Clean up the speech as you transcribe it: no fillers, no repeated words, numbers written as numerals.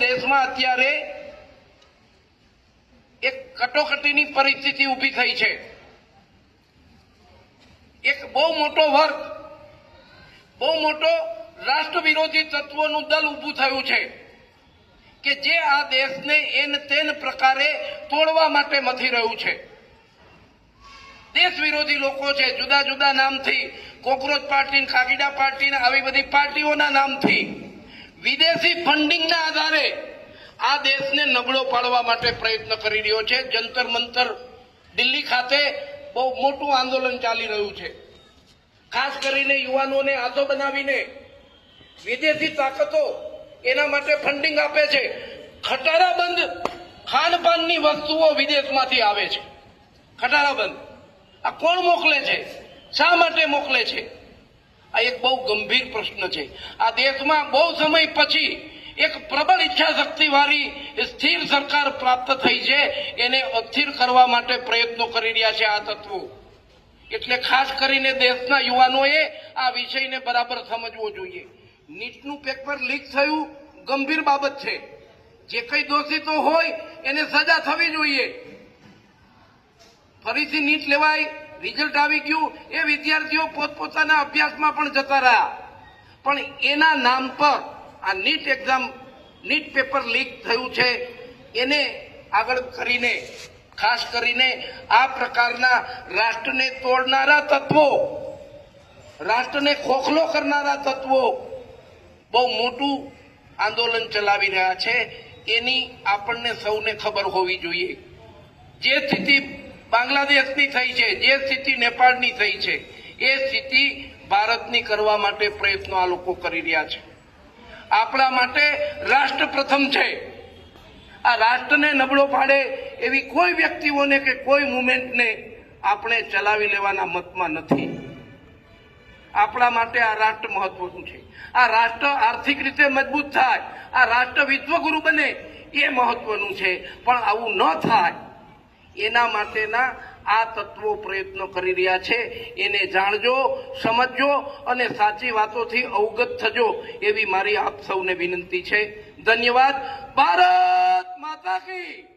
દેશમાં અત્યારે એક કટોકટીની પરિસ્થિતિ ઊભી થઈ છે। એક બહુ મોટો વર્ગ, બહુ મોટો રાષ્ટ્ર વિરોધી તત્વોનું દલ ઊભું થયું છે કે જે આ દેશને એન તેન પ્રકારે તોડવા માટે મથી રહ્યું છે। દેશ વિરોધી લોકો છે, જુદા જુદા નામથી, કોકરોચ પાર્ટી, ખાગીડા પાર્ટી, આવી બધી પાર્ટીઓના નામથી વિદેશી ફંડિંગના આધારે આ દેશને નબળો પાડવા માટે પ્રયત્ન કરી રહ્યો છે। જંતર મંતર દિલ્હી ખાતે બહુ મોટું આંદોલન ચાલી રહ્યું છે। ખાસ કરીને યુવાનોને આધો બનાવીને વિદેશી તાકાતો એના માટે ફંડિંગ આપે છે। ખટારાબંધ ખાનપાનની વસ્તુઓ વિદેશમાંથી આવે છે। ખટારાબંધ આ કોણ મોકલે છે? શા માટે મોકલે છે? આ એક બહુ ગંભીર પ્રશ્ન છે। આ દેશમાં બહુ સમય પછી એક પ્રબળ ઈચ્છા શક્તિ વાળી સ્થિર સરકાર પ્રાપ્ત થઈ છે, એને અસ્થિર કરવા માટે પ્રયત્નો કરી રહ્યા છે આ તત્વો। એટલે ખાસ કરીને દેશના યુવાનોએ આ વિષયને બરાબર સમજવો જોઈએ। નીટનું પેપર લીક થયું ગંભીર બાબત છે। જે કઈ દોષિતો હોય એને સજા થવી જોઈએ। ફરીથી નીટ લેવાય, રિઝલ્ટ આવી ગયું, એ વિદ્યાર્થીઓ પોતપોતાના અભ્યાસમાં પણ જતા રહ્યા, પણ એના નામ પર આ NEET exam, NEET paper leak થયું છે, એને આગળ કરીને ખાસ કરીને આ પ્રકારના રાષ્ટ્રને તોડનારા તત્વો, રાષ્ટ્રને ખોખલો કરનારા તત્વો બહુ મોટું આંદોલન ચલાવી રહ્યા છે। એની આપણને સૌને ખબર હોવી જોઈએ। જે સ્થિતિ બાંગ્લાદેશની થઈ છે, જે સ્થિતિ નેપાળની થઈ છે, એ સ્થિતિ ભારતની કરવા માટે પ્રયત્નો આ લોકો કરી રહ્યા છે। આપણા માટે રાષ્ટ્ર પ્રથમ છે। આ રાષ્ટ્રને નબળો પાડે એવી કોઈ વ્યક્તિઓને કે કોઈ મુવમેન્ટને આપણે ચલાવી લેવાના મતમાં નથી। આપણા માટે આ રાષ્ટ્ર મહત્વનું છે। આ રાષ્ટ્ર આર્થિક રીતે મજબૂત થાય, આ રાષ્ટ્ર વિશ્વગુરુ બને, એ મહત્વનું છે। પણ આવું ન થાય એના માટેના આ તત્વો પ્રયત્નો કરી રહ્યા છે। એને જાણજો, સમજજો અને સાચી વાતોથી અવગત થજો એવી મારી આપ સૌને વિનંતી છે। ધન્યવાદ। ભારત માતા કી